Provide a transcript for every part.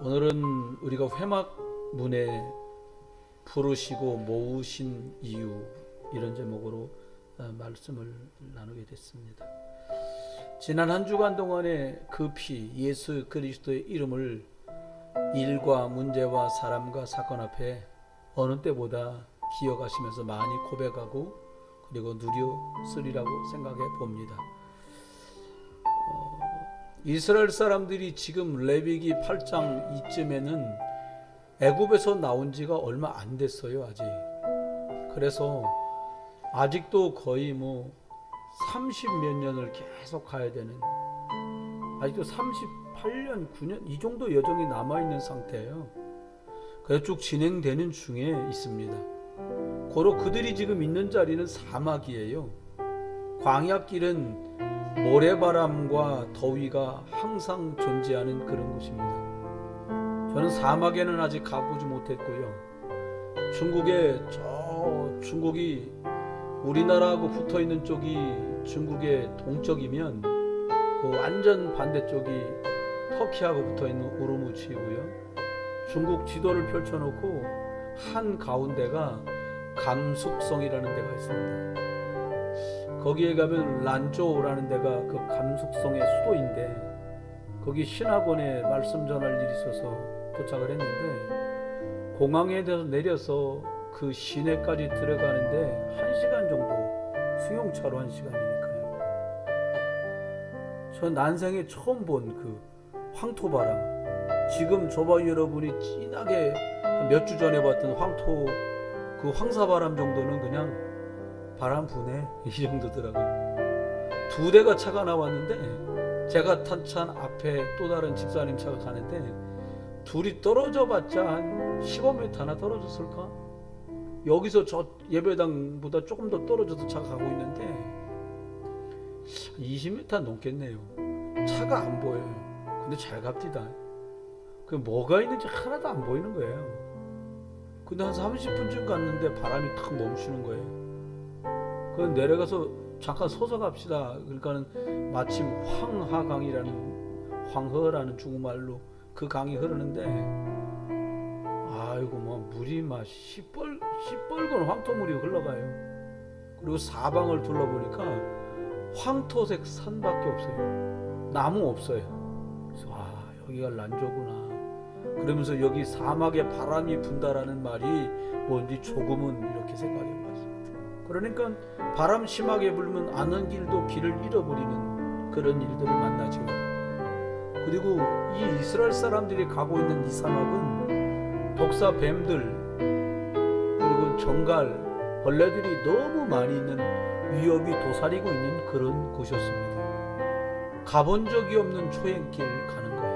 오늘은 우리가 회막문에 부르시고 모으신 이유, 이런 제목으로 말씀을 나누게 됐습니다. 지난 한 주간 동안에 그 피 예수 그리스도의 이름을 일과 문제와 사람과 사건 앞에 어느 때보다 기억하시면서 많이 고백하고 그리고 누려 쓰리라고 생각해 봅니다. 이스라엘 사람들이 지금 레위기 8장 이쯤에는 애굽에서 나온 지가 얼마 안 됐어요, 아직. 그래서 아직도 거의 30몇 년을 계속 가야 되는, 아직도 38년, 9년 이 정도 여정이 남아있는 상태예요. 그래서 쭉 진행되는 중에 있습니다. 고로 그들이 지금 있는 자리는 사막이에요. 광야길은 모래바람과 더위가 항상 존재하는 그런 곳입니다. 저는 사막에는 아직 가보지 못했고요. 중국이 우리나라하고 붙어있는 쪽이 중국의 동쪽이면 그 완전 반대쪽이 터키하고 붙어있는 우르무치이고요. 중국 지도를 펼쳐놓고 한 가운데가 감숙성이라는 데가 있습니다. 거기에 가면 란조우라는 데가 그 감숙성의 수도인데, 거기 신학원에 말씀 전할 일이 있어서 도착을 했는데, 공항에 내려서 그 시내까지 들어가는데 1시간 정도, 승용차로 1시간이니까요. 저 난생에 처음 본 그 황토바람, 지금 저와 여러분이 진하게 몇 주 전에 봤던 그 황사바람 정도는 그냥 바람 부네, 이 정도더라고요. 2대가 차가 나왔는데 제가 탄 차 앞에 또 다른 집사님 차가 가는데 둘이 떨어져 봤자 한 15m나 떨어졌을까? 여기서 저 예배당보다 조금 더 떨어져서 차가 가고 있는데 20m 넘겠네요. 차가 안 보여요. 근데 잘 갑디다. 그 뭐가 있는지 하나도 안 보이는 거예요. 근데 한 30분쯤 갔는데 바람이 탁 멈추는 거예요. 그 내려가서 잠깐 서서 갑시다. 그러니까는 마침 황허라는 중국말로 그 강이 흐르는데, 아이고 물이 시뻘건 황토물이 흘러가요. 그리고 사방을 둘러보니까 황토색 산밖에 없어요. 나무 없어요. 그래서 여기가 란조구나. 그러면서 여기 사막에 바람이 분다라는 말이 뭔지 조금은 이렇게 생각해 봤습니다. 그러니까 바람 심하게 불면 아는 길도 길을 잃어버리는 그런 일들을 만나죠. 그리고 이 이스라엘 사람들이 가고 있는 이 사막은 독사 뱀들 그리고 정갈 벌레들이 너무 많이 있는, 위협이 도사리고 있는 그런 곳이었습니다. 가본 적이 없는 초행길을 가는 거예요.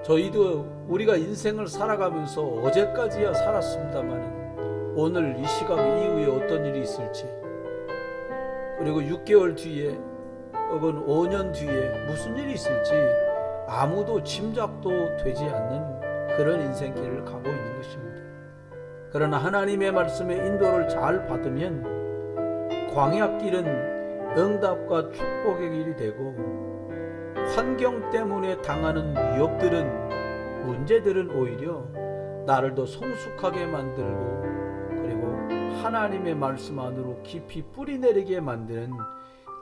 저희도 우리가 인생을 살아가면서 어제까지야 살았습니다만 오늘 이 시각 이후에 어떤 일이 있을지, 그리고 6개월 뒤에 혹은 5년 뒤에 무슨 일이 있을지 아무도 짐작도 되지 않는 그런 인생길을 가고 있는 것입니다. 그러나 하나님의 말씀의 인도를 잘 받으면 광야길은 응답과 축복의 길이 되고, 환경 때문에 당하는 위협들은, 문제들은 오히려 나를 더 성숙하게 만들고, 그리고 하나님의 말씀 안으로 깊이 뿌리내리게 만드는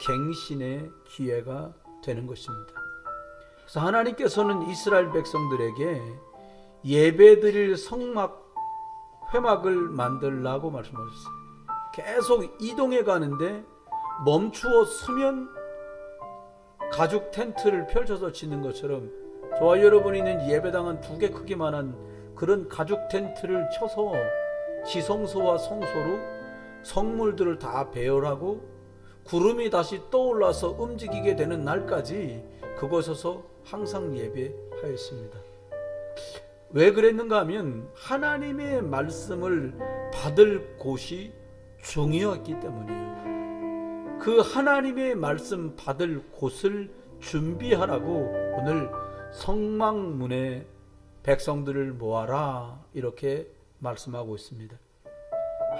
갱신의 기회가 되는 것입니다. 그래서 하나님께서는 이스라엘 백성들에게 예배드릴 회막을 만들라고 말씀하셨어요. 계속 이동해 가는데 멈추어 서면 가죽 텐트를 펼쳐서 짓는 것처럼 저와 여러분이 있는 예배당은 2개 크기만한 그런 가죽 텐트를 쳐서 지성소와 성소로 성물들을 다 배열하고 구름이 다시 떠올라서 움직이게 되는 날까지 그곳에서 항상 예배하였습니다. 왜 그랬는가 하면 하나님의 말씀을 받을 곳이 중요했기 때문이에요. 그 하나님의 말씀 받을 곳을 준비하라고 오늘 성막문에 백성들을 모아라 이렇게 말씀하고 있습니다.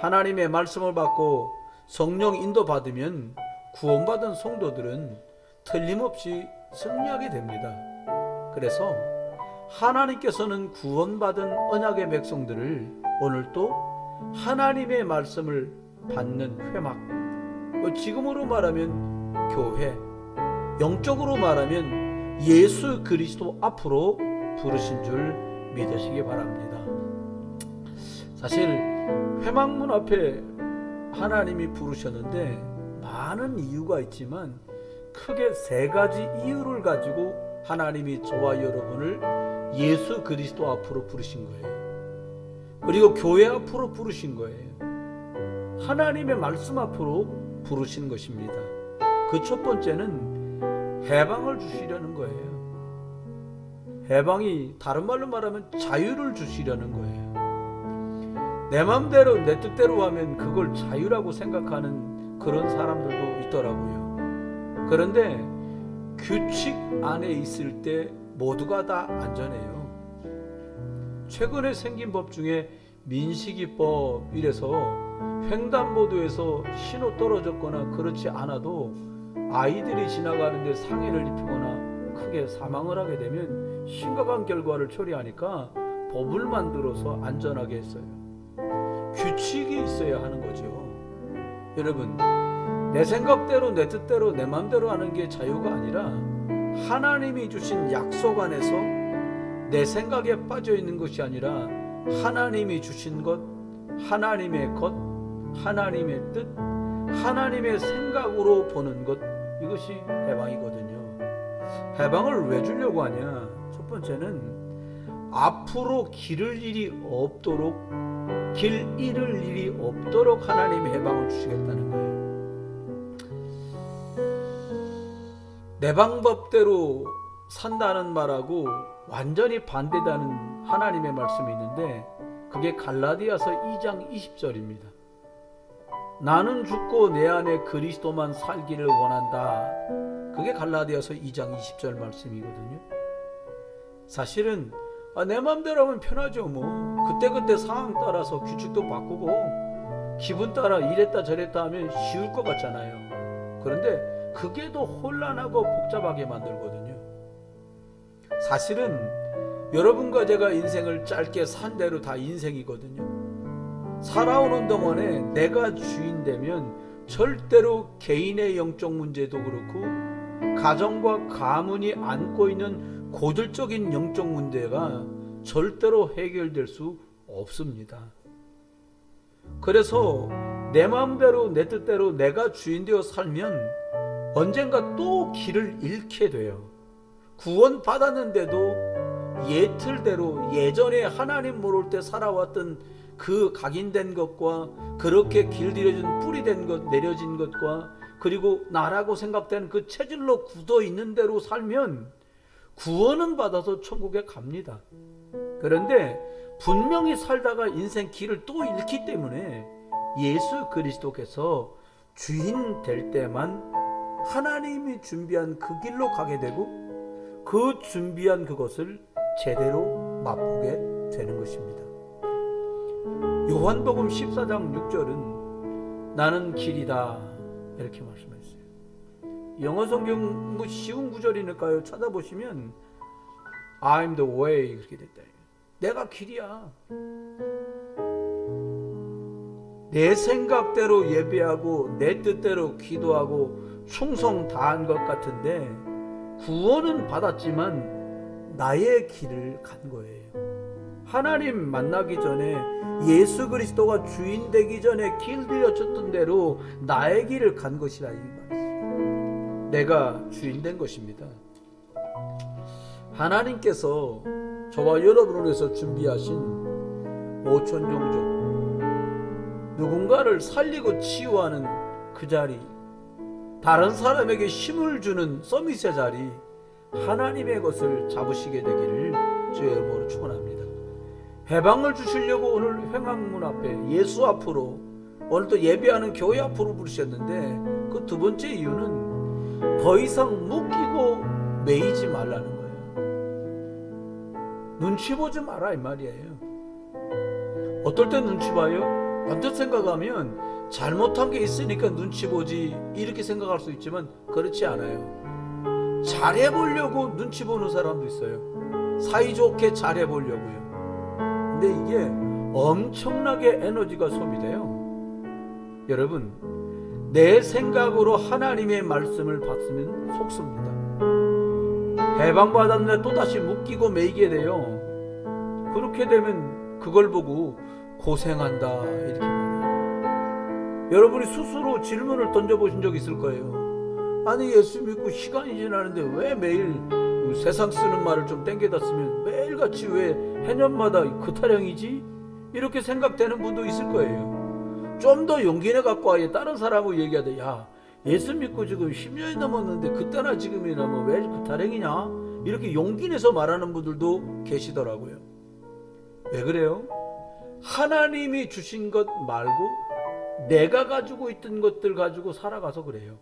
하나님의 말씀을 받고 성령 인도받으면 구원받은 성도들은 틀림없이 승리하게 됩니다. 그래서 하나님께서는 구원받은 언약의 백성들을 오늘 또 하나님의 말씀을 받는 회막, 지금으로 말하면 교회, 영적으로 말하면 예수 그리스도 앞으로 부르신 줄 믿으시기 바랍니다. 사실 회막문 앞에 하나님이 부르셨는데 많은 이유가 있지만 크게 세 가지 이유를 가지고 하나님이 저와 여러분을 예수 그리스도 앞으로 부르신 거예요. 그리고 교회 앞으로 부르신 거예요. 하나님의 말씀 앞으로 부르신 것입니다. 그 첫 번째는 해방을 주시려는 거예요. 해방이 다른 말로 말하면 자유를 주시려는 거예요. 내 마음대로 내 뜻대로 하면 그걸 자유라고 생각하는 그런 사람들도 있더라고요. 그런데 규칙 안에 있을 때 모두가 다 안전해요. 최근에 생긴 법 중에 민식이법 이래서 횡단보도에서 신호 떨어졌거나 그렇지 않아도 아이들이 지나가는데 상해를 입히거나 크게 사망을 하게 되면 심각한 결과를 초래하니까 법을 만들어서 안전하게 했어요. 규칙이 있어야 하는 거죠. 여러분, 내 생각대로 내 뜻대로 내 마음대로 하는 게 자유가 아니라 하나님이 주신 약속 안에서 내 생각에 빠져 있는 것이 아니라 하나님이 주신 것, 하나님의 것, 하나님의 뜻, 하나님의 생각으로 보는 것, 이것이 해방이거든요. 해방을 왜 주려고 하냐? 첫 번째는 앞으로 길 잃을 일이 없도록 하나님이 해방을 주시겠다는 거예요. 내 방법대로 산다는 말하고 완전히 반대되는 하나님의 말씀이 있는데 그게 갈라디아서 2장 20절입니다. 나는 죽고 내 안에 그리스도만 살기를 원한다. 그게 갈라디아서 2장 20절 말씀이거든요. 사실은 내 마음대로 하면 편하죠. 그때그때 상황 따라서 규칙도 바꾸고 기분 따라 이랬다 저랬다 하면 쉬울 것 같잖아요. 그런데 그게 더 혼란하고 복잡하게 만들거든요. 사실은 여러분과 제가 인생을 짧게 산 대로 다 인생이거든요. 살아오는 동안에 내가 주인 되면 절대로 개인의 영적 문제도 그렇고 가정과 가문이 안고 있는 고질적인 영적 문제가 절대로 해결될 수 없습니다. 그래서 내 마음대로 내 뜻대로 내가 주인 되어 살면 언젠가 또 길을 잃게 돼요. 구원 받았는데도 예틀대로 예전에 하나님 모를 때 살아왔던 그 각인된 것과 그렇게 길들여진 뿌리된 것, 내려진 것과 그리고 나라고 생각되는 그 체질로 굳어 있는 대로 살면 구원은 받아서 천국에 갑니다. 그런데 분명히 살다가 인생 길을 또 잃기 때문에 예수 그리스도께서 주인 될 때만 하나님이 준비한 그 길로 가게 되고 그 준비한 그것을 제대로 맛보게 되는 것입니다. 요한복음 14장 6절은 나는 길이다 이렇게 말씀했어요. 영어 성경 쉬운 구절이니까요. 찾아보시면 I'm the way 그렇게 됐다. 내가 길이야. 내 생각대로 예배하고 내 뜻대로 기도하고 충성 다한 것 같은데 구원은 받았지만 나의 길을 간 거예요. 하나님 만나기 전에 예수 그리스도가 주인 되기 전에 길들여졌던 대로 나의 길을 간 것이라 이 말이죠. 내가 주인 된 것입니다. 하나님께서 저와 여러분을 위해서 준비하신 오천종족, 누군가를 살리고 치유하는 그 자리, 다른 사람에게 힘을 주는 서밋의 자리, 하나님의 것을 잡으시게 되기를 주의 이름으로 축원합니다. 해방을 주시려고 오늘 회막문 앞에 예수 앞으로 오늘 또 예배하는 교회 앞으로 부르셨는데 그 두 번째 이유는 더 이상 묶이고 매이지 말라는 거예요. 눈치 보지 마라 이 말이에요. 어떨 때 눈치 봐요? 언뜻 생각하면 잘못한 게 있으니까 눈치 보지 이렇게 생각할 수 있지만 그렇지 않아요. 잘해보려고 눈치 보는 사람도 있어요. 사이좋게 잘해보려고요. 근데 이게 엄청나게 에너지가 소비돼요. 여러분, 내 생각으로 하나님의 말씀을 받으면 속습니다. 해방받았는데 또다시 묶이고 매이게 돼요. 그렇게 되면 그걸 보고 고생한다 이렇게 말해요. 여러분이 스스로 질문을 던져보신 적 있을 거예요. 아니, 예수 믿고 시간이 지나는데 왜 매일 세상 쓰는 말을 좀 땡겨다 쓰면 매일같이 왜 해년마다 그 타령이지? 이렇게 생각되는 분도 있을 거예요. 좀 더 용기 내 갖고 아예 다른 사람하고 얘기하되, 야, 예수 믿고 지금 10년이 넘었는데 그때나 지금이나 뭐 왜 그 타령이냐? 이렇게 용기 내서 말하는 분들도 계시더라고요. 왜 그래요? 하나님이 주신 것 말고 내가 가지고 있던 것들 가지고 살아가서 그래요.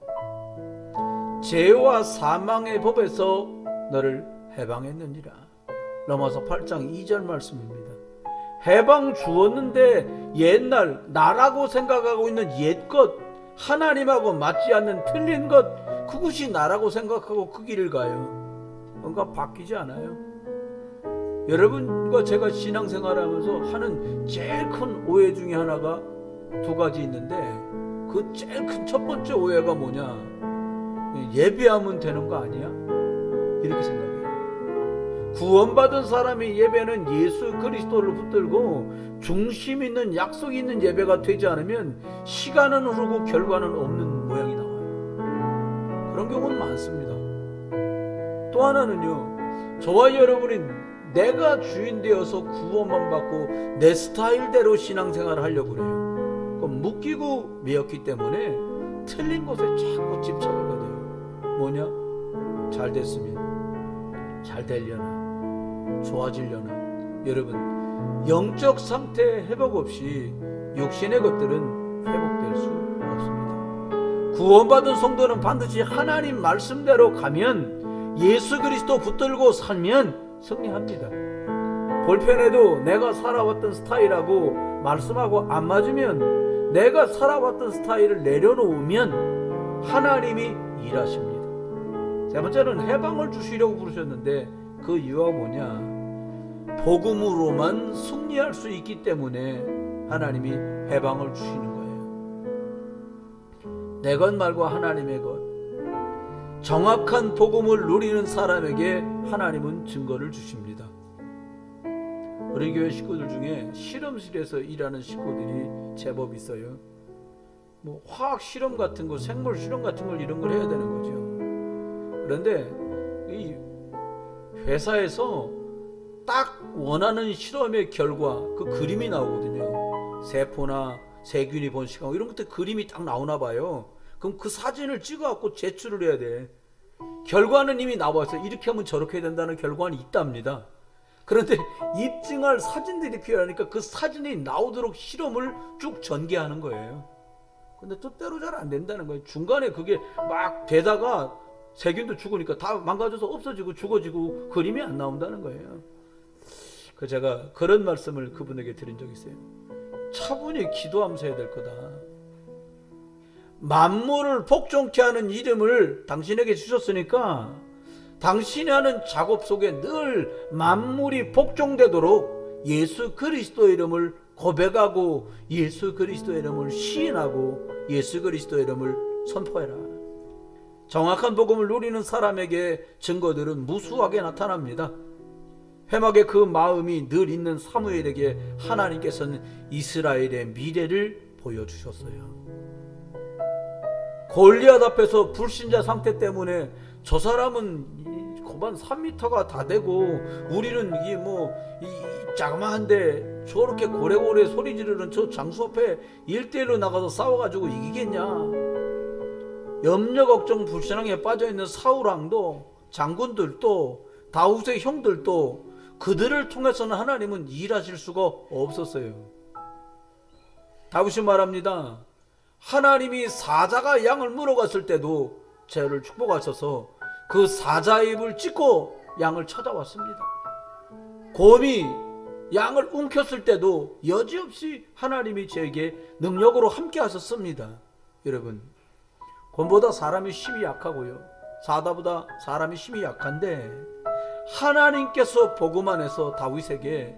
죄와 사망의 법에서 너를 해방했느니라. 로마서 8장 2절 말씀입니다. 해방 주었는데 옛날 나라고 생각하고 있는 옛것, 하나님하고 맞지 않는 틀린 것, 그것이 나라고 생각하고 그 길을 가요. 뭔가 바뀌지 않아요. 여러분과 제가 신앙생활하면서 하는 제일 큰 오해 중에 하나가 두 가지 있는데, 그 제일 큰 첫 번째 오해가 뭐냐? 예배하면 되는 거 아니야? 이렇게 생각해요. 구원받은 사람이 예배는 예수 그리스도를 붙들고 중심 있는 약속 있는 예배가 되지 않으면 시간은 흐르고 결과는 없는 모양이 나와요. 그런 경우는 많습니다. 또 하나는요, 저와 여러분이 내가 주인 되어서 구원만 받고 내 스타일대로 신앙생활을 하려고 그래요. 그럼 묶이고 매였기 때문에 틀린 것에 자꾸 집착하게 돼요. 뭐냐? 잘 됐으면, 잘 되려나, 좋아지려나. 여러분, 영적 상태 회복 없이 육신의 것들은 회복될 수 없습니다. 구원받은 성도는 반드시 하나님 말씀대로 가면, 예수 그리스도 붙들고 살면 승리합니다. 볼펜에도 내가 살아왔던 스타일하고 말씀하고 안 맞으면, 내가 살아왔던 스타일을 내려놓으면 하나님이 일하십니다. 세 번째는 해방을 주시려고 부르셨는데, 그 이유가 뭐냐? 복음으로만 승리할 수 있기 때문에 하나님이 해방을 주시는 거예요. 내 것 말고 하나님의 것. 정확한 복음을 누리는 사람에게 하나님은 증거를 주십니다. 우리 교회 식구들 중에 실험실에서 일하는 식구들이 제법 있어요. 뭐 화학 실험 같은 거, 생물 실험 같은 걸 이런 걸 해야 되는 거죠. 그런데 이 회사에서 딱 원하는 실험의 결과, 그 그림이 나오거든요. 세포나 세균이 번식하고 이런 것들 그림이 딱 나오나 봐요. 그럼 그 사진을 찍어갖고 제출을 해야 돼. 결과는 이미 나와서 이렇게 하면 저렇게 해야 된다는 결과는 있답니다. 그런데 입증할 사진들이 필요하니까 그 사진이 나오도록 실험을 쭉 전개하는 거예요. 근데 뜻대로 잘 안 된다는 거예요. 중간에 그게 막 되다가 세균도 죽으니까 다 망가져서 없어지고 죽어지고 그림이 안 나온다는 거예요. 그 제가 그런 말씀을 그분에게 드린 적이 있어요. 차분히 기도하면서 해야 될 거다. 만물을 복종케 하는 이름을 당신에게 주셨으니까 당신이 하는 작업 속에 늘 만물이 복종되도록 예수 그리스도의 이름을 고백하고 예수 그리스도의 이름을 시인하고 예수 그리스도의 이름을 선포해라. 정확한 복음을 누리는 사람에게 증거들은 무수하게 나타납니다. 회막의 그 마음이 늘 있는 사무엘에게 하나님께서는 이스라엘의 미래를 보여주셨어요. 골리앗 앞에서 불신자 상태 때문에 저 사람은 고반 3m가 다 되고 우리는 이게 뭐 자그마한데 저렇게 고래고래 소리 지르는 저 장수 앞에 1대1로 나가서 싸워가지고 이기겠냐. 염려 걱정 불신앙에 빠져있는 사울왕도 장군들도 다윗의 형들도 그들을 통해서는 하나님은 일하실 수가 없었어요. 다윗이 말합니다. 하나님이 사자가 양을 물어갔을 때도 저를 축복하셔서 그 사자의 입을 찢고 양을 찾아왔습니다. 곰이 양을 움켰을 때도 여지없이 하나님이 저에게 능력으로 함께 하셨습니다. 여러분, 곰보다 사람이 힘이 약하고요, 사다보다 사람이 힘이 약한데 하나님께서 복음 안에서 다윗에게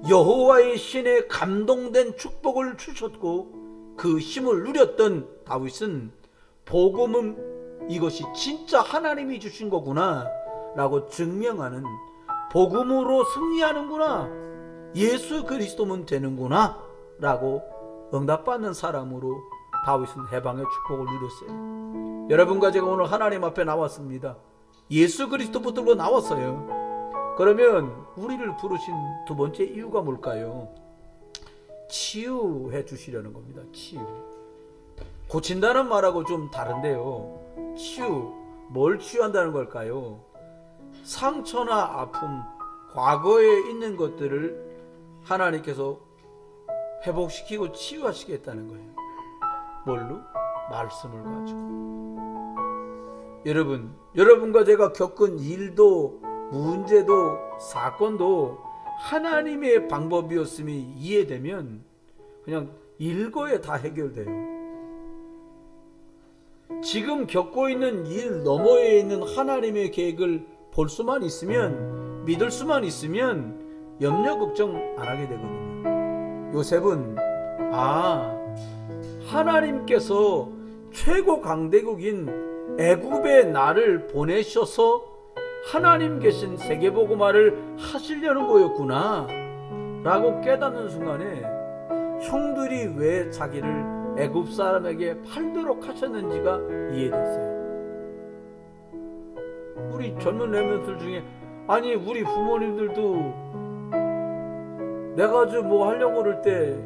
여호와의 신에 감동된 축복을 주셨고 그 힘을 누렸던 다윗은 복음은 이것이 진짜 하나님이 주신 거구나 라고 증명하는, 복음으로 승리하는구나, 예수 그리스도면 되는구나 라고 응답받는 사람으로 다윗은 해방의 축복을 누렸어요. 여러분과 제가 오늘 하나님 앞에 나왔습니다. 예수 그리스도 붙들고 나왔어요. 그러면 우리를 부르신 두 번째 이유가 뭘까요? 치유해 주시려는 겁니다. 치유. 고친다는 말하고 좀 다른데요. 치유, 뭘 치유한다는 걸까요? 상처나 아픔, 과거에 있는 것들을 하나님께서 회복시키고 치유하시겠다는 거예요. 뭘로? 말씀을 가지고. 여러분과 제가 겪은 일도, 문제도, 사건도 하나님의 방법이었음이 이해되면 그냥 일거에 다 해결돼요. 지금 겪고 있는 일 너머에 있는 하나님의 계획을 볼 수만 있으면, 믿을 수만 있으면 염려 걱정 안 하게 되거든요. 요셉은 하나님께서 최고 강대국인 애굽에 나를 보내셔서 하나님 계신 세계복음화를 하시려는 거였구나 라고 깨닫는 순간에 형들이 왜 자기를 애굽 사람에게 팔도록 하셨는지가 이해됐어요. 우리 젊은 렘넌트들 중에, 아니 우리 부모님들도 내가 좀 뭐 하려고 그럴 때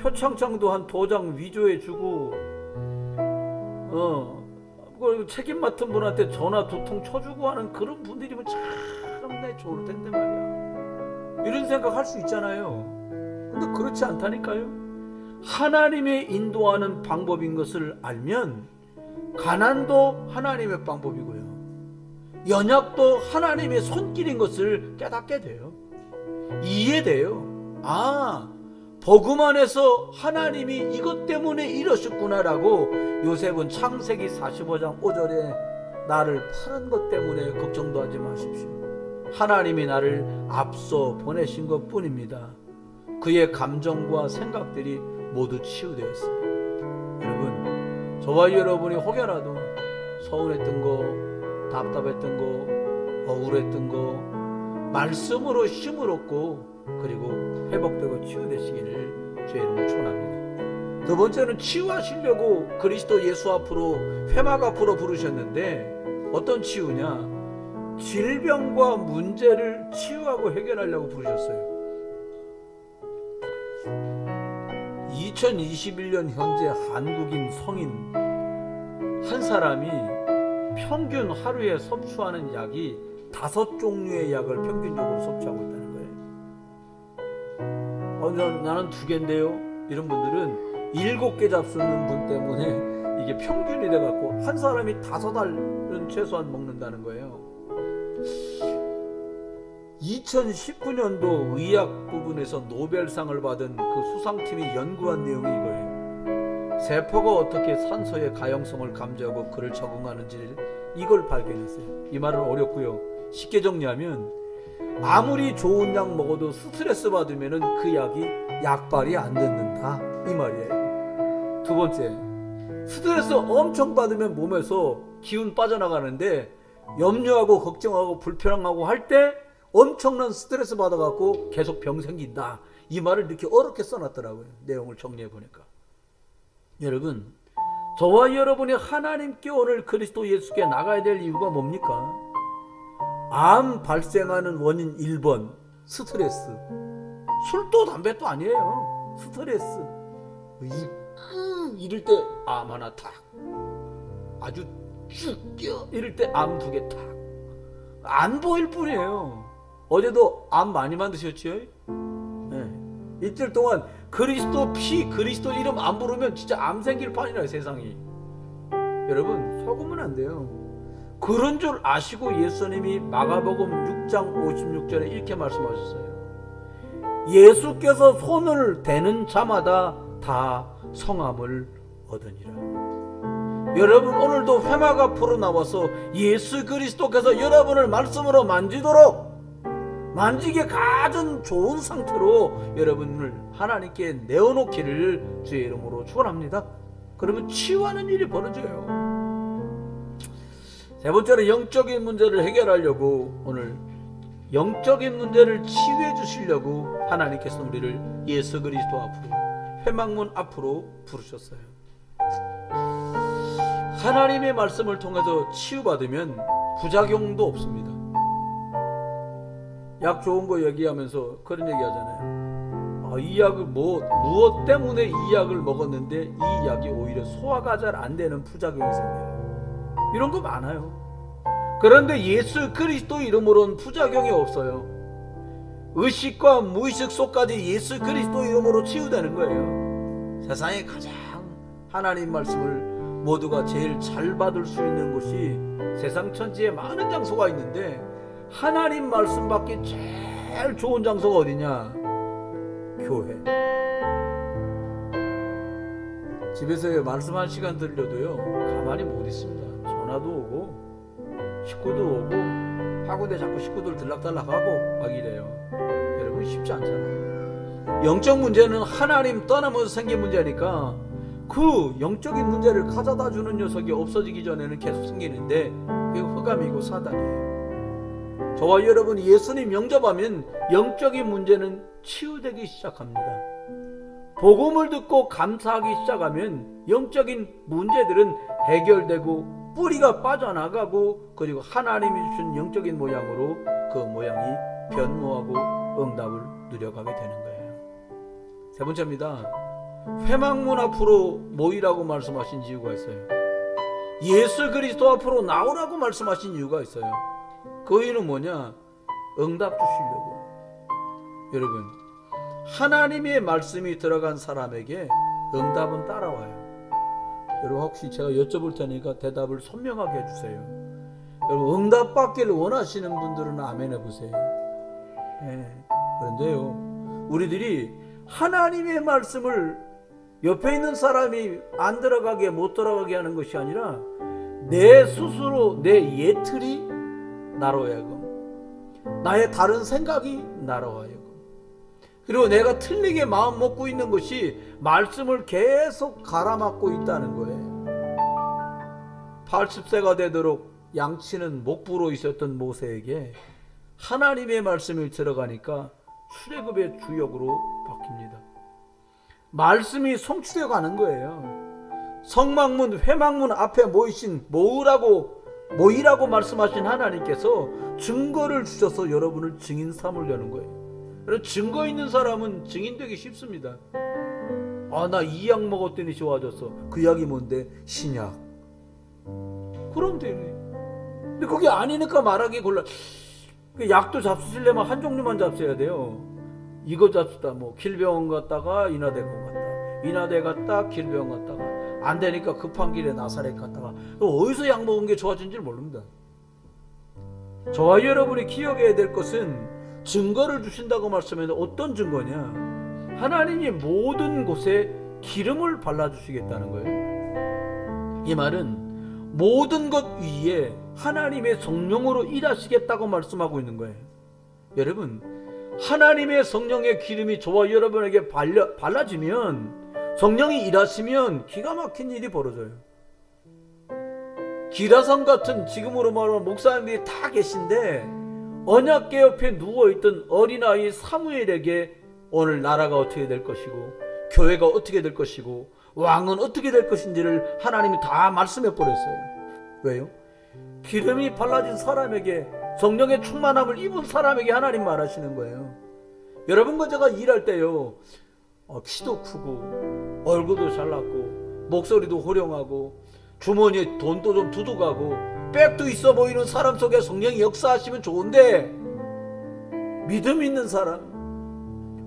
표창장도 한 2장 위조해 주고, 그리고 책임 맡은 분한테 전화 2통 쳐주고 하는 그런 분들이면 참내 좋을 텐데 말이야. 이런 생각 할 수 있잖아요. 근데 그렇지 않다니까요. 하나님의 인도하는 방법인 것을 알면 가난도 하나님의 방법이고요, 연약도 하나님의 손길인 것을 깨닫게 돼요. 이해돼요. 복음 안에서 하나님이 이것 때문에 이러셨구나라고. 요셉은 창세기 45장 5절에 나를 파는 것 때문에 걱정도 하지 마십시오. 하나님이 나를 앞서 보내신 것 뿐입니다. 그의 감정과 생각들이 모두 치유되었어요. 여러분, 저와 여러분이 혹여라도 서운했던 거, 답답했던 거, 억울했던 거 말씀으로 힘을 얻고 그리고 회복되고 치유되시기를 주의 이름으로 축원합니다. 두 번째는 치유하시려고 그리스도 예수 앞으로, 회막 앞으로 부르셨는데 어떤 치유냐? 질병과 문제를 치유하고 해결하려고 부르셨어요. 2021년 현재 한국인 성인 한 사람이 평균 하루에 섭취하는 약이 5종류의 약을 평균적으로 섭취하고 있다는 거예요. 나는 2개인데요. 이런 분들은 7개 잡수는 분 때문에 이게 평균이 돼갖고 한 사람이 5알은 최소한 먹는다는 거예요. 2019년도 의학 부분에서 노벨상을 받은 그 수상팀이 연구한 내용이 이거예요. 세포가 어떻게 산소의 가용성을 감지하고 그를 적응하는지 이걸 발견했어요. 이 말은 어렵고요. 쉽게 정리하면 아무리 좋은 약 먹어도 스트레스 받으면 그 약이 약발이 안 듣는다, 이 말이에요. 두 번째, 스트레스 엄청 받으면 몸에서 기운 빠져나가는데 염려하고 걱정하고 불편하고 할 때 엄청난 스트레스 받아갖고 계속 병 생긴다, 이 말을 이렇게 어렵게 써놨더라고요. 내용을 정리해보니까. 여러분, 저와 여러분이 하나님께 오늘 그리스도 예수께 나가야 될 이유가 뭡니까? 암 발생하는 원인 1번 스트레스. 술도 담배도 아니에요. 스트레스. 이럴 때 암 하나 탁, 아주 쭉 뛰어 이럴 때 암 2개 탁. 안 보일 뿐이에요. 어제도 암 많이 만드셨죠? 네. 이틀 동안 그리스도 피, 그리스도 이름 안 부르면 진짜 암 생길 판이라요, 세상이. 여러분, 속으면 안 돼요. 그런 줄 아시고 예수님이 마가복음 6장 56절에 이렇게 말씀하셨어요. 예수께서 손을 대는 자마다 다 성함을 얻으니라. 여러분 오늘도 회막 앞으로 나와서 예수 그리스도께서 여러분을 말씀으로 만지도록, 만지게 가진 좋은 상태로 여러분을 하나님께 내어놓기를 주의 이름으로 축원합니다. 그러면 치유하는 일이 벌어져요. 세 번째로 영적인 문제를 해결하려고, 오늘 영적인 문제를 치유해 주시려고 하나님께서 우리를 예수 그리스도 앞으로, 회막문 앞으로 부르셨어요. 하나님의 말씀을 통해서 치유받으면 부작용도 없습니다. 약 좋은 거 얘기하면서 그런 얘기 하잖아요. 이 약을 무엇 때문에 이 약을 먹었는데 이 약이 오히려 소화가 잘 안 되는 부작용이 생겨요. 이런 거 많아요. 그런데 예수 그리스도 이름으로는 부작용이 없어요. 의식과 무의식 속까지 예수 그리스도 이름으로 치유되는 거예요. 세상에 가장 하나님 말씀을 모두가 제일 잘 받을 수 있는 곳이, 세상 천지에 많은 장소가 있는데 하나님 말씀 받기 제일 좋은 장소가 어디냐? 교회. 집에서 말씀 한 시간 들려도요 가만히 못 있습니다. 전화도 오고 식구도 오고 하고대 자꾸 식구들 들락달락하고 막 이래요. 여러분 쉽지 않잖아요. 영적 문제는 하나님 떠나면서 생긴 문제니까 그 영적인 문제를 가져다 주는 녀석이 없어지기 전에는 계속 생기는데 그게 흑암이고 사단이에요. 저와 여러분이 예수님 영접하면 영적인 문제는 치유되기 시작합니다. 복음을 듣고 감사하기 시작하면 영적인 문제들은 해결되고 뿌리가 빠져나가고, 그리고 하나님이 주신 영적인 모양으로 그 모양이 변모하고 응답을 누려가게 되는 거예요. 세 번째입니다. 회막문 앞으로 모이라고 말씀하신 이유가 있어요. 예수 그리스도 앞으로 나오라고 말씀하신 이유가 있어요. 그 이유는 뭐냐? 응답 주시려고. 여러분, 하나님의 말씀이 들어간 사람에게 응답은 따라와요. 여러분 혹시 제가 여쭤볼 테니까 대답을 선명하게 해주세요. 여러분 응답 받기를 원하시는 분들은 아멘 해보세요. 그런데요, 우리들이 하나님의 말씀을 옆에 있는 사람이 안 들어가게 못 들어가게 하는 것이 아니라 내 스스로, 내 예틀이 나로 하여금, 나의 다른 생각이 나로 하여금, 그리고 내가 틀리게 마음 먹고 있는 것이 말씀을 계속 갈아막고 있다는 거예요. 80세가 되도록 양치는 목부로 있었던 모세에게 하나님의 말씀이 들어가니까 출애굽의 주역으로 바뀝니다. 말씀이 성취되어 가는 거예요. 성막문, 회막문 앞에 모이라고 말씀하신 하나님께서 증거를 주셔서 여러분을 증인 삼으려는 거예요. 증거 있는 사람은 증인되기 쉽습니다. 나 이 약 먹었더니 좋아졌어. 그 약이 뭔데? 신약. 그럼 되네. 근데 그게 아니니까 말하기 곤란. 약도 잡수시려면 한 종류만 잡숴야 돼요. 이거 잡수다 길병원 갔다가 인하대병원 갔다, 인하대 갔다 길병원 갔다가 안 되니까 급한 길에 나사렛 갔다가, 어디서 약 먹은 게 좋아진지 모릅니다. 저와 여러분이 기억해야 될 것은 증거를 주신다고 말씀했는데 어떤 증거냐? 하나님이 모든 곳에 기름을 발라주시겠다는 거예요. 이 말은 모든 것 위에 하나님의 성령으로 일하시겠다고 말씀하고 있는 거예요. 여러분, 하나님의 성령의 기름이 저와 여러분에게 발라지면, 성령이 일하시면 기가 막힌 일이 벌어져요. 기라성 같은, 지금으로 말하면 목사님들이 다 계신데 언약궤 옆에 누워있던 어린아이 사무엘에게 오늘 나라가 어떻게 될 것이고 교회가 어떻게 될 것이고 왕은 어떻게 될 것인지를 하나님이 다 말씀해 버렸어요. 왜요? 기름이 발라진 사람에게, 성령의 충만함을 입은 사람에게 하나님 말하시는 거예요. 여러분과 제가 일할 때요, 키도 크고 얼굴도 잘났고 목소리도 호령하고 주머니에 돈도 좀 두둑하고 백도 있어 보이는 사람 속에 성령이 역사하시면 좋은데, 믿음 있는 사람,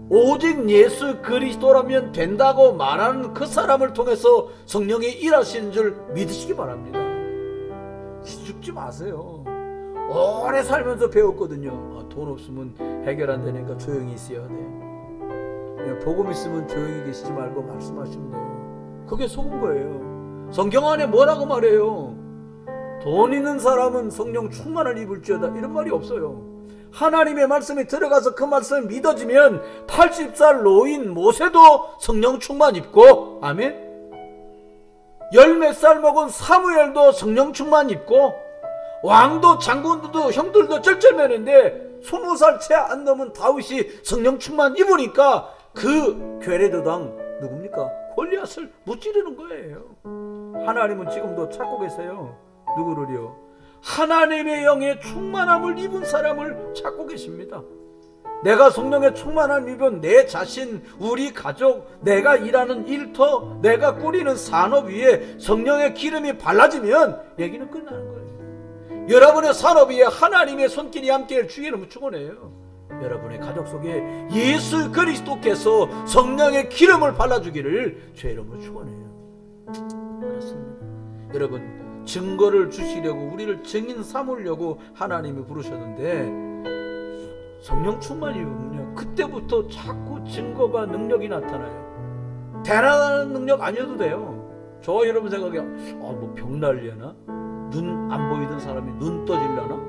오직 예수 그리스도라면 된다고 말하는 그 사람을 통해서 성령이 일하시는 줄 믿으시기 바랍니다. 기죽지 마세요. 오래 살면서 배웠거든요. 돈 없으면 해결 안 되니까 조용히 있어야 돼. 복음 있으면 조용히 계시지 말고 말씀하시면 돼요. 그게 속은 거예요. 성경 안에 뭐라고 말해요? 돈 있는 사람은 성령 충만을 입을지어다, 이런 말이 없어요. 하나님의 말씀이 들어가서 그 말씀이 믿어지면 80살 노인 모세도 성령 충만 입고, 아멘. 열 몇 살 먹은 사무엘도 성령 충만 입고, 왕도 장군들도 형들도 쩔쩔매는데 20살 채 안 넘은 다윗이 성령 충만 입으니까 그 괴뢰도당 누굽니까? 골리앗을 무찌르는 거예요. 하나님은 지금도 찾고 계세요. 누구를요? 하나님의 영의 충만함을 입은 사람을 찾고 계십니다. 내가 성령의 충만함을 입은 내 자신, 우리 가족, 내가 일하는 일터, 내가 꾸리는 산업 위에 성령의 기름이 발라지면 얘기는 끝나는 거예요. 여러분의 산업 위에 하나님의 손길이 함께할 주의 이름을 축원해요. 여러분의 가족 속에 예수 그리스도께서 성령의 기름을 발라주기를 주의 이름으로 축원해요. 그렇습니다. 여러분, 증거를 주시려고, 우리를 증인 삼으려고 하나님이 부르셨는데 성령 충만이 입으면요, 그때부터 자꾸 증거가, 능력이 나타나요. 대단한 능력 아니어도 돼요. 저와 여러분 생각에 뭐 병 날려나? 눈 안 보이던 사람이 눈 떠질려나?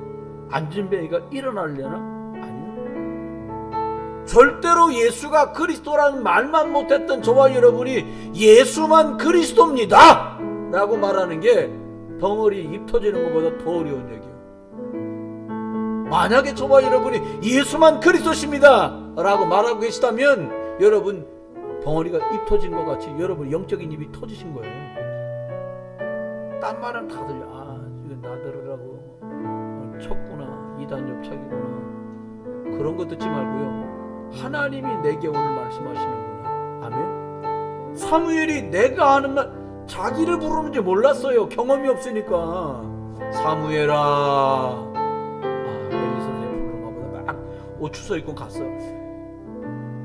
안진뱅이가 일어나려나? 아니요. 절대로 예수가 그리스도라는 말만 못했던 저와 여러분이 예수만 그리스도입니다 라고 말하는 게 덩어리 입 터지는 것보다 더 어려운 얘기예요. 만약에 저와 여러분이 예수만 그리스도십니다 라고 말하고 계시다면 여러분 덩어리가 입 터진 것 같이 여러분 영적인 입이 터지신 거예요. 딴 말은 다 들려. 이거 나들으라고 쳤구나, 이단협착이구나, 그런 거 듣지 말고요, 하나님이 내게 오늘 말씀하시는구나. 아멘. 사무엘이 내가 하는 말, 자기를 부르는지 몰랐어요. 경험이 없으니까. 사무엘아, 엘리 선생님 부르는가 보다. 막 옷 주워 입고 갔어.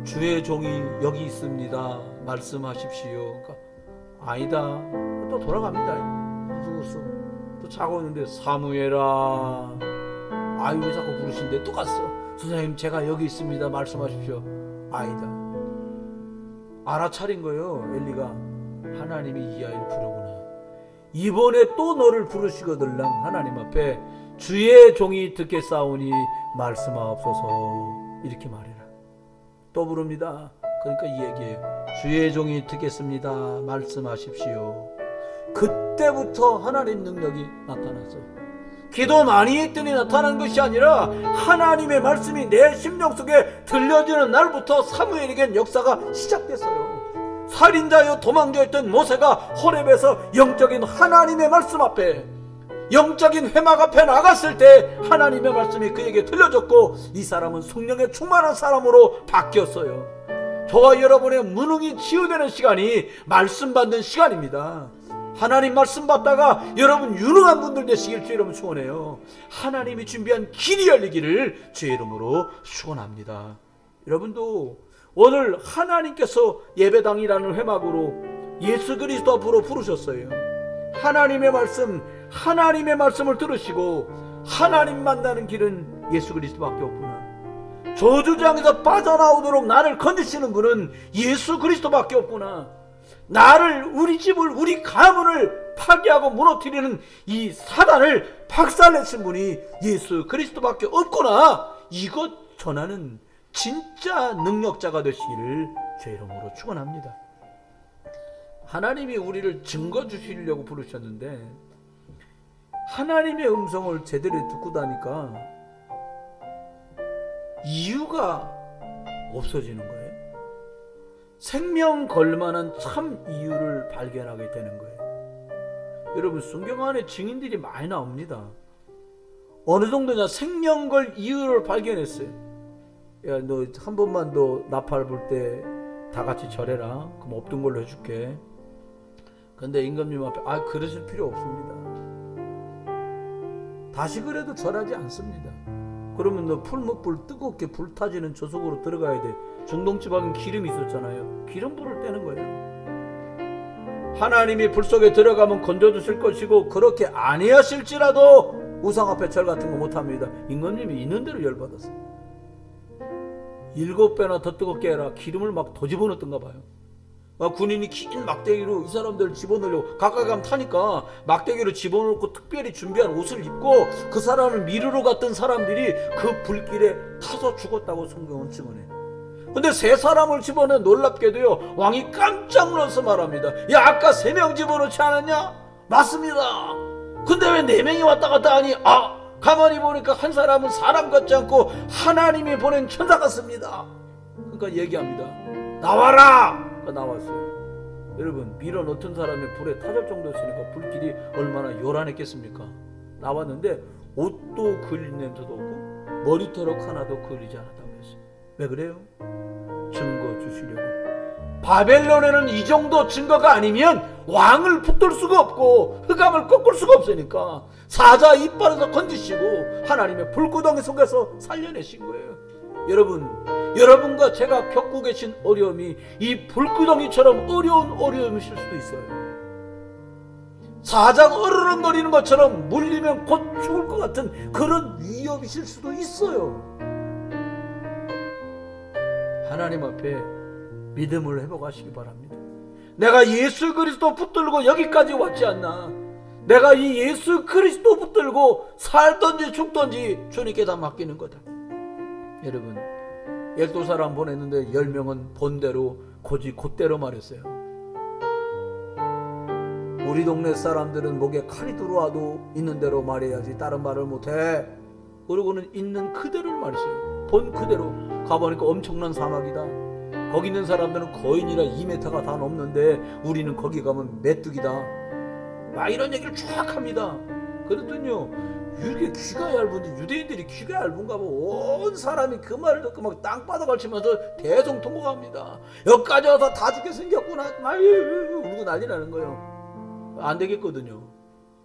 주의 종이 여기 있습니다, 말씀하십시오. 그러니까 아니다. 또 돌아갑니다. 또 자고 있는데 사무엘아, 왜 자꾸 부르신데? 또 갔어. 선생님 제가 여기 있습니다, 말씀하십시오. 아니다. 알아차린 거예요. 엘리가 하나님이 이 아이를 부르구나. 이번에 또 너를 부르시거들랑 하나님 앞에 주의 종이 듣겠사오니 말씀하옵소서 이렇게 말해라. 또 부릅니다. 그러니까 이 얘기예요. 주의 종이 듣겠습니다, 말씀하십시오. 그때부터 하나님 능력이 나타났어요. 기도 많이 했더니 나타난 것이 아니라 하나님의 말씀이 내 심령 속에 들려지는 날부터 사무엘에겐 역사가 시작됐어요. 살인자여 도망자였던 모세가 호렙에서 영적인 하나님의 말씀 앞에, 영적인 회막 앞에 나갔을 때 하나님의 말씀이 그에게 들려졌고 이 사람은 성령에 충만한 사람으로 바뀌었어요. 저와 여러분의 무능이 치유되는 시간이 말씀 받는 시간입니다. 하나님 말씀 받다가 여러분 유능한 분들 되시길 주의 이름으로 축원해요. 하나님이 준비한 길이 열리기를 주의 이름으로 축원합니다. 여러분도 오늘 하나님께서 예배당이라는 회막으로 예수 그리스도 앞으로 부르셨어요. 하나님의 말씀을 들으시고 하나님 만나는 길은 예수 그리스도밖에 없구나. 저주장에서 빠져나오도록 나를 건지시는 분은 예수 그리스도밖에 없구나. 나를, 우리 집을, 우리 가문을 파괴하고 무너뜨리는 이 사단을 박살내신 분이 예수 그리스도밖에 없구나. 이것 전하는 진짜 능력자가 되시기를 제 이름으로 축원합니다. 하나님이 우리를 증거 주시려고 부르셨는데 하나님의 음성을 제대로 듣고 다니까 이유가 없어지는 거예요. 생명 걸만한 참 이유를 발견하게 되는 거예요. 여러분 성경 안에 증인들이 많이 나옵니다. 어느 정도냐, 생명 걸 이유를 발견했어요. 야, 너 한 번만 더 나팔 불 때 다 같이 절해라. 그럼 없던 걸로 해줄게. 근데 임금님 앞에 그러실 필요 없습니다. 다시 그래도 절하지 않습니다. 그러면 너 풀무불 뜨겁게 불타지는 저속으로 들어가야 돼. 중동지방은 기름이 있었잖아요. 기름 불을 떼는 거예요. 하나님이 불 속에 들어가면 건져주실 것이고 그렇게 아니하실지라도 우상 앞에 절 같은 거 못합니다. 임금님이 있는 대로 열받았어요. 7배나 더 뜨겁게 해라. 기름을 막 더 집어넣었던가 봐요. 군인이 긴 막대기로 이 사람들을 집어넣으려고 가까이 가면 타니까 막대기로 집어넣고 특별히 준비한 옷을 입고 그 사람을 미루러 갔던 사람들이 그 불길에 타서 죽었다고 성경은 증언해. 근데 세 사람을 집어넣어 놀랍게도요, 왕이 깜짝 놀라서 말합니다. 야, 아까 3명 집어넣지 않았냐? 맞습니다. 근데 왜 4명이 왔다 갔다 하니? 가만히 보니까 한 사람은 사람 같지 않고 하나님이 보낸 천사 같습니다. 그러니까 얘기합니다. 나와라! 나왔어요. 여러분, 밀어넣던 사람이 불에 타질 정도였으니까 불길이 얼마나 요란했겠습니까? 나왔는데 옷도 그을린 냄새도 없고 머리털 하나도 그을리지 않았다고 했어요. 왜 그래요? 증거 주시려고. 바벨론에는 이 정도 증거가 아니면 왕을 붙들 수가 없고 흑암을 꺾을 수가 없으니까 사자 이빨에서 건지시고 하나님의 불구덩이 속에서 살려내신 거예요. 여러분과 제가 겪고 계신 어려움이 이 불구덩이처럼 어려운 어려움이실 수도 있어요. 사자가 어르렁거리는 것처럼 물리면 곧 죽을 것 같은 그런 위협이실 수도 있어요. 하나님 앞에 믿음을 회복하시기 바랍니다. 내가 예수 그리스도 붙들고 여기까지 왔지 않나? 내가 이 예수 그리스도 붙들고 살던지 죽던지 주님께 다 맡기는 거다. 여러분, 12사람 보냈는데 10명은 본대로 고지 곧대로 말했어요. 우리 동네 사람들은 목에 칼이 들어와도 있는 대로 말해야지 다른 말을 못해. 그러고는 있는 그대로 말했어요. 본 그대로. 가보니까 엄청난 사막이다. 거기 있는 사람들은 거인이라 2m가 다 넘는데 우리는 거기 가면 메뚜기다. 막 이런 얘기를 쫙 합니다. 그랬더니요, 이렇게 귀가 얇은데 유대인들이 귀가 얇은가 봐. 온 사람이 그 말을 듣고 막 땅바닥을 치면서 대성통곡합니다. 여기까지 와서 다 죽게 생겼구나. 막 울고 난리 나는 거예요. 안 되겠거든요.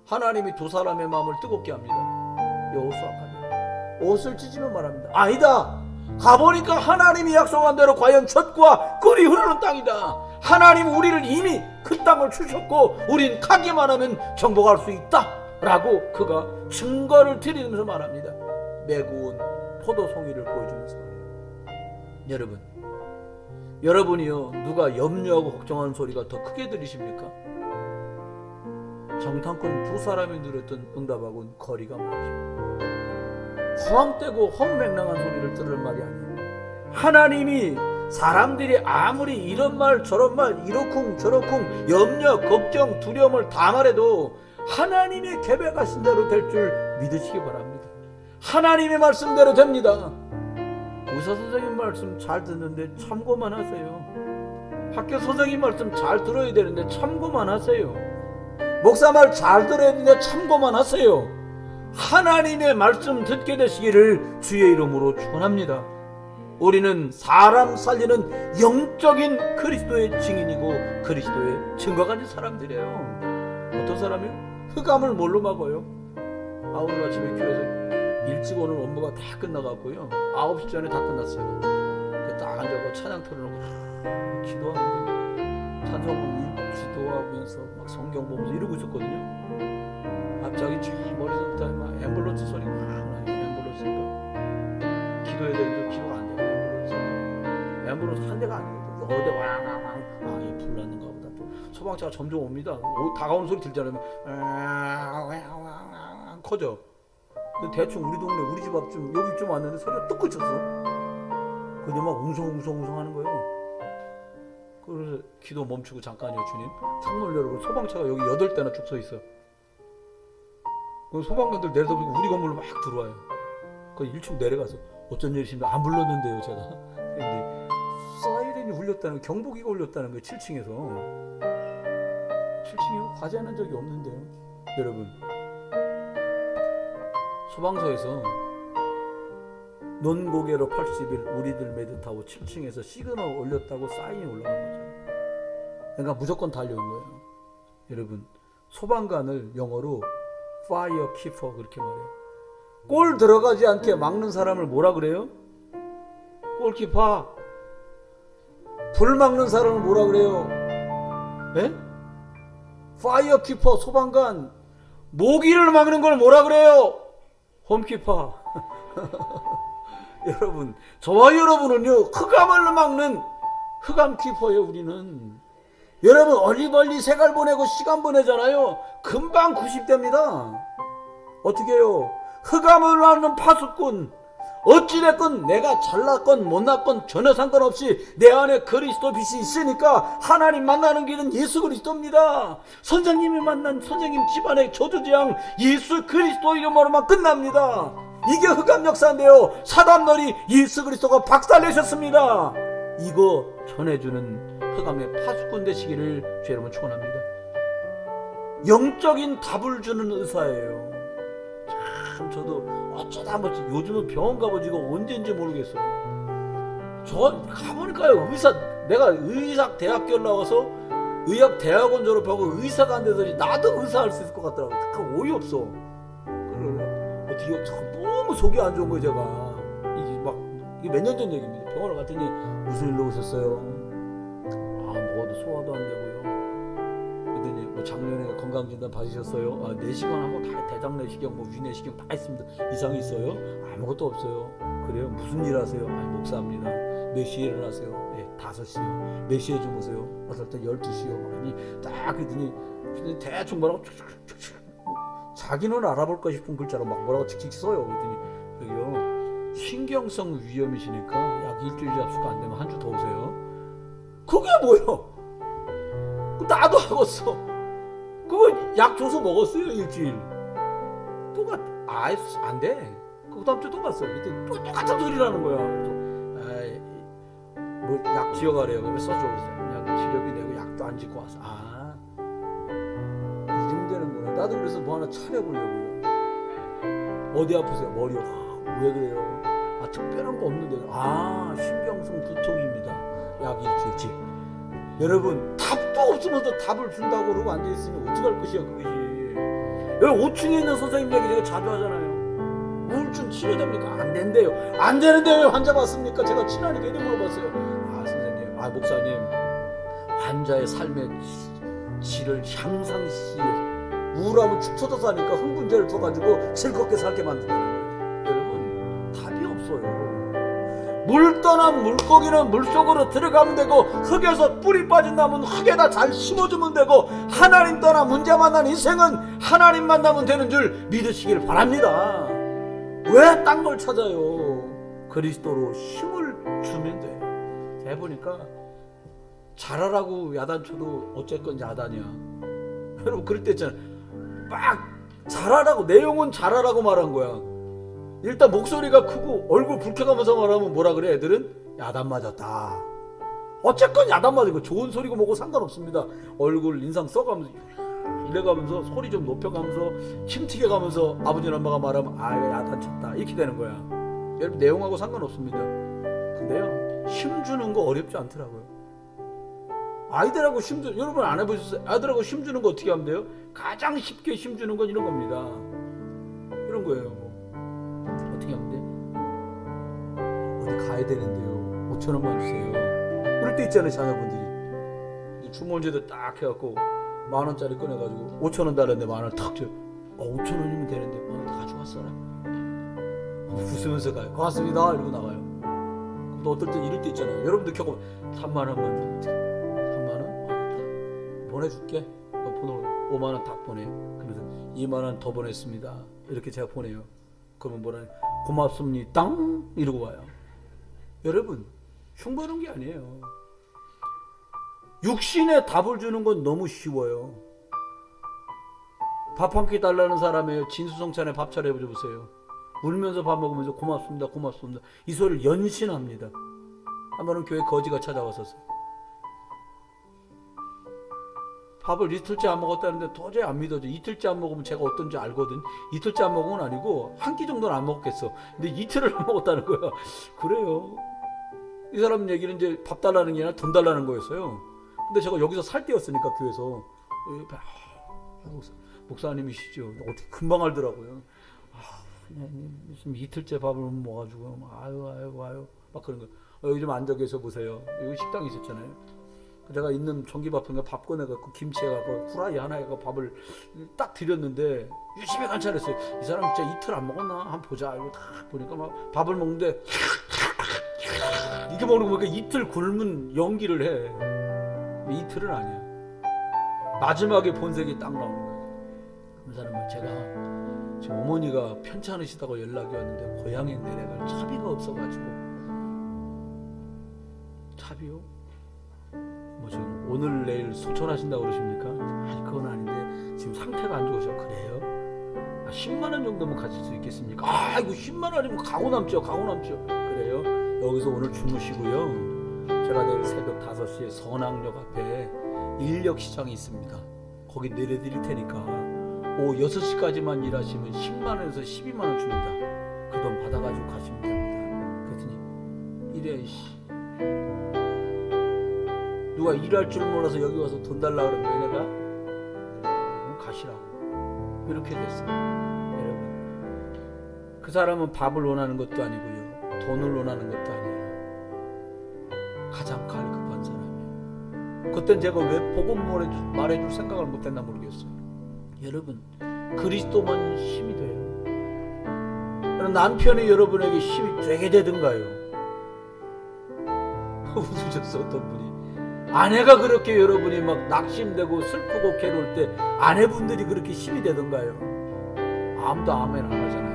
하나님이 두 사람의 마음을 뜨겁게 합니다. 여호수아까지 옷을 찢으면 말합니다. 아니다. 가보니까 하나님이 약속한 대로 과연 젖과 꿀이 흐르는 땅이다. 하나님 우리를 이미 그 땅을 주셨고 우린 가기만 하면 정복할 수 있다 라고 그가 증거를 드리면서 말합니다. 메고 온 포도송이를 보여주면서 말해요. 여러분이요, 누가 염려하고 걱정하는 소리가 더 크게 들리십니까? 정탐꾼 두 사람이 누렸던 응답하고는 거리가 멀죠. 허황되고 헛맹랑한 소리를 들을 말이 아니에요. 하나님이 사람들이 아무리 이런 말 저런 말 이러쿵 저러쿵 염려 걱정 두려움을 다 말해도 하나님의 계획하신 대로 될 줄 믿으시기 바랍니다. 하나님의 말씀대로 됩니다. 의사 선생님 말씀 잘 듣는데 참고만 하세요. 학교 선생님 말씀 잘 들어야 되는데 참고만 하세요. 목사 말 잘 들어야 되는데 참고만 하세요. 하나님의 말씀 듣게 되시기를 주의 이름으로 축원합니다. 우리는 사람 살리는 영적인 그리스도의 증인이고 그리스도의 증거가 있는 사람들이에요. 어떤 사람이요? 흑암을 뭘로 막아요? 오늘 아침에 교회에서 일찍 오는 업무가 다 끝나가고요, 9시 전에 다 끝났어요. 딱 앉아서 찬양 틀어놓고 기도하는데 찬송을 기도하면서 막 성경 보면서 이러고 있었거든요. 갑자기 저 머리서부터 막 앰뷸런스 소리가 막 나요. 앰뷸런스니까 기도해야 되는데 기도가 안 돼요. 앰뷸런스 한 대가 아니거든요. 여러 대 왕왕왕. 이 불났는가 보다. 또 소방차가 점점 옵니다. 다가오는 소리 들잖아요. 커져. 근데 대충 우리 동네 우리 집 앞쯤 여기쯤 왔는데 소리가 뚝 그쳤어. 근데 막 웅성웅성 하는 거예요. 그래서 기도 멈추고 잠깐요, 주님. 창문 열고 소방차가 여기 8대나 쭉 서 있어. 소방관들 내려서 우리 건물로 막 들어와요. 그 1층 내려가서 어쩐 일이십니까? 안 불렀는데요, 제가. 근데 사이렌이 울렸다는, 경보기가 울렸다는 거예요, 7층에서. 7층에 과제하는 적이 없는데요. 여러분, 소방서에서 논고개로 80일 우리들 매듭하고 7층에서 시그널 올렸다고 사인이 올라간 거죠. 그러니까 무조건 달려온 거예요. 여러분, 소방관을 영어로 Fire Keeper 그렇게 말해요. 골 들어가지 않게 막는 사람을 뭐라 그래요? 골키퍼. 불 막는 사람을 뭐라 그래요? 예? Fire Keeper, 소방관. 모기를 막는 걸 뭐라 그래요? 홈키퍼. 여러분, 저와 여러분은요, 흑암을 막는 흑암 키퍼예요. 우리는 여러분 얼리벌리 세갈 보내고 시간 보내잖아요. 금방 90대입니다. 어떻게 해요? 흑암을 하는 파수꾼, 어찌됐건 내가 잘났건 못났건 전혀 상관없이 내 안에 그리스도 빛이 있으니까 하나님 만나는 길은 예수 그리스도입니다. 선생님이 만난 선생님 집안의 저주재앙 예수 그리스도 이름으로만 끝납니다. 이게 흑암 역사인데요. 사단놀이 예수 그리스도가 박살내셨습니다. 이거 전해주는 흑암의 파수꾼 되시기를 주 여러분 축원합니다. 영적인 답을 주는 의사예요. 참 저도 어쩌다 한 번씩 요즘은 병원 가보지가 언제인지 모르겠어요. 저 가보니까요, 내가 의사 대학교 나와서 의학 대학원 졸업하고 의사가 안 돼서 나도 의사 할 수 있을 것 같더라고요. 참 어이없어. 그래 어떻게 너무 속이 안 좋은 거예요. 제가 이게 몇 년 전 얘기입니다. 병원을 갔더니 무슨 일로 오셨어요? 먹어도 소화도 안 되고요. 그랬더니 뭐 작년에 건강진단 받으셨어요? 내시경 하고 다 대장 내시경, 뭐 위내시경 다 했습니다. 이상이 있어요? 아무것도 없어요. 그래요? 무슨 일 하세요? 목사합니다. 몇 시에 일어나세요? 네, 5시요. 몇 시에 주무세요? 어떨 때 12시요. 딱 그랬더니 대충 뭐라고 자기는 알아볼까 싶은 글자로 막 뭐라고 칙칙 써요. 그랬더니 여기요, 신경성 위염이시니까 약 일주일 잡수가 안 되면 한 주 더 오세요. 그게 뭐예요? 나도 하겠어. 그거 약 줘서 먹었어요. 일주일. 안 돼. 그 다음 주 또 갔어요. 그때 또 똑같은 소리라는 거야. 그래서 뭐 약 지어가래요. 그러면 써줘. 그냥 지력이 내고 약도 안 짓고 와서 이름 되는구나. 나도 그래서 뭐 하나 차려보려고요. 어디 아프세요? 머리요. 왜 그래요? 특별한 거 없는데. 신경성 두통입니다. 약 일주일치. 여러분 답도 없으면서 답을 준다고 그러고 앉아있으면 어떡할 것이야 그것이. 여기 5층에 있는 선생님 얘기 제가 자주 하잖아요. 우울증 치료됩니까? 안 된대요. 안 되는데 왜 환자 봤습니까? 제가 친하니까 이렇게 물어봤어요. 선생님, 목사님, 환자의 삶의 질을 향상시켜 우울함을 축 처져서 하니까 흥분제를 줘가지고 즐겁게 살게 만드는 거예요. 여러분 답이 없어요. 물 떠난 물고기는 물속으로 들어가면 되고, 흙에서 뿌리 빠진 나무는 흙에다 잘 심어주면 되고, 하나님 떠나 문제 만난 인생은 하나님 만나면 되는 줄 믿으시길 바랍니다. 왜 딴 걸 찾아요? 그리스도로 힘을 주면 돼요. 제가 보니까 잘하라고 야단쳐도 어쨌건 야단이야. 여러분 그럴 때 있잖아요. 막 잘하라고, 내용은 잘하라고 말한 거야. 일단 목소리가 크고 얼굴 붉혀가면서 말하면 뭐라 그래? 애들은 야단 맞았다. 어쨌건 야단 맞은 거 좋은 소리고 뭐고 상관없습니다. 얼굴 인상 써가면서 이래가면서 소리 좀 높여가면서 침튀겨가면서 아버지나 엄마가 말하면 야단 쳤다 이렇게 되는 거야. 여러분 내용하고 상관없습니다. 근데요, 힘주는 거 어렵지 않더라고요. 아이들하고 여러분 안 해보셨어요? 아이들하고 힘주는 거 어떻게 하면 돼요? 가장 쉽게 힘주는 건 이런 겁니다. 이런 거예요. 어떻게 하면 돼? 어디 가야 되는데요. 5,000원만 주세요. 그럴 때 있잖아요, 자녀분들이. 주머니에다 딱 해갖고 10,000원짜리 꺼내가지고 5,000원 달라는데 10,000원 탁 줘요. 5,000원이면 되는데 10,000원 다 가져왔어라. 웃으면서 가요. 고맙습니다. 이러고 나가요. 또 어떨 때 이럴 때 있잖아요. 여러분들 겪어보면 3만원만 줘. 3만원? 보내줄게. 번호 5만원 딱 보내. 그러면서 2만원 더 보냈습니다. 이렇게 제가 보내요. 그러면 뭐라 해요? 고맙습니다. 이러고 와요. 여러분 흉보는 게 아니에요. 육신에 답을 주는 건 너무 쉬워요. 밥 한 끼 달라는 사람이에요. 진수성찬에 밥 차려보세요. 울면서 밥 먹으면서 고맙습니다, 고맙습니다. 이 소리를 연신합니다. 한 번은 교회 거지가 찾아왔었어요. 밥을 이틀째 안 먹었다는데 도저히 안 믿어져. 이틀째 안 먹으면 제가 어떤지 알거든. 이틀째 안 먹으면 아니고 한 끼 정도는 안 먹겠어. 근데 이틀을 안 먹었다는 거야. 그래요. 이 사람 얘기는 이제 밥 달라는 게 아니라 돈 달라는 거였어요. 근데 제가 여기서 살 때였으니까 교회에서 목사님이시죠. 어떻게 금방 알더라고요. 무슨 이틀째 밥을 못 먹어가지고 아유 막 그런 거. 여기 좀 앉아 계셔 보세요. 여기 식당이 있었잖아요. 제가 있는 전기밥통에 밥 꺼내갖고 김치 해갖고 후라이 하나 해갖고 밥을 딱 드렸는데 열심히 관찰했어요. 이 사람 진짜 이틀 안 먹었나? 한번 보자. 이거 딱 보니까 막 밥을 먹는데 이렇게 먹는 거 보니까 이틀 굶은 연기를 해. 이틀은 아니야. 마지막에 본색이 딱 나오는 거예요. 그 사람은 제가 지금 어머니가 편찮으시다고 연락이 왔는데 고향에 내려갈 차비가 없어가지고. 차비요? 뭐 지금 오늘 내일 소천하신다고 그러십니까? 아니 그건 아닌데 지금 상태가 안 좋으셔. 그래요? 10만 원 정도면 가질 수 있겠습니까? 아 이거 10만 원이면 가고 남죠. 가고 남죠. 그래요? 여기서 오늘 주무시고요. 제가 내일 새벽 5시에 선악역 앞에 인력시장이 있습니다. 거기 내려드릴 테니까 오후 6시까지만 일하시면 10만 원에서 12만 원 줍니다. 그 돈 받아가지고 가시면 됩니다. 그랬더니 이래 누가 일할 줄 몰라서 여기 와서 돈 달라 그러면 얘네가 가시라고 이렇게 됐어요. 여러분 그 사람은 밥을 원하는 것도 아니고요 돈을 원하는 것도 아니에요. 가장 갈급한 사람이에요. 그땐 제가 왜 복음 말해줄 생각을 못했나 모르겠어요. 여러분 그리스도만 힘이 돼요. 남편이 여러분에게 힘이 되게 되든가요. 웃으셨어 어떤 분이. 아내가 그렇게 여러분이 막 낙심되고 슬프고 괴로울 때 아내분들이 그렇게 힘이 되던가요? 아무도 아멘 안 하잖아요.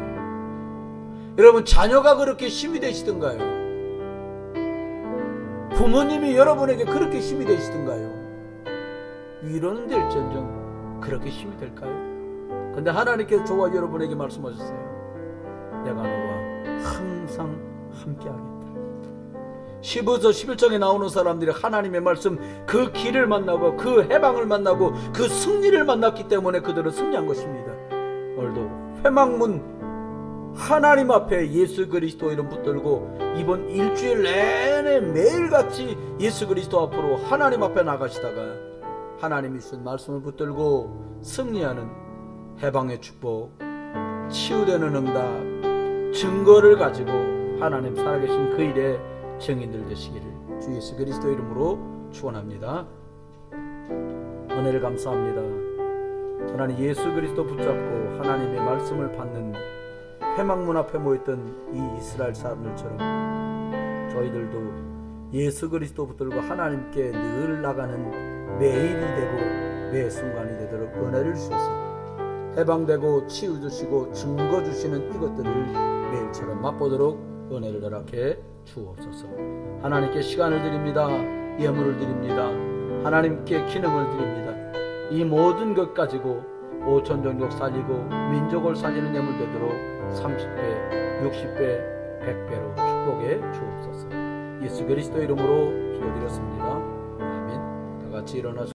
여러분 자녀가 그렇게 힘이 되시던가요? 부모님이 여러분에게 그렇게 힘이 되시던가요? 위로는 될지언정 그렇게 힘이 될까요? 근데 하나님께서 저와 여러분에게 말씀하셨어요. 내가 너와 항상 함께하겠다. 15서 11장에 나오는 사람들이 하나님의 말씀 그 길을 만나고 그 해방을 만나고 그 승리를 만났기 때문에 그들은 승리한 것입니다. 오늘도 회막문 하나님 앞에 예수 그리스도 이름 붙들고 이번 일주일 내내 매일같이 예수 그리스도 앞으로 하나님 앞에 나가시다가 하나님이 주신 말씀을 붙들고 승리하는 해방의 축복, 치유되는 응답, 증거를 가지고 하나님 살아계신 그 일에 증인들 되시기를 주 예수 그리스도 이름으로 축원합니다. 은혜를 감사합니다. 하나님 예수 그리스도 붙잡고 하나님의 말씀을 받는 회막문 앞에 모였던 이 이스라엘 사람들처럼 저희들도 예수 그리스도 붙들고 하나님께 늘 나가는 매일이 되고 매 순간이 되도록 은혜를 주셔서 해방되고 치유 주시고 증거 주시는 이것들을 매일처럼 맛보도록 은혜를 허락해 주옵소서. 하나님께 시간을 드립니다. 예물을 드립니다. 하나님께 기능을 드립니다. 이 모든 것 가지고 5천 종족 살리고 민족을 살리는 예물 되도록 30배, 60배, 100배로 축복해 주옵소서. 예수 그리스도 이름으로 기도드렸습니다. 아멘. 다 같이 일어나서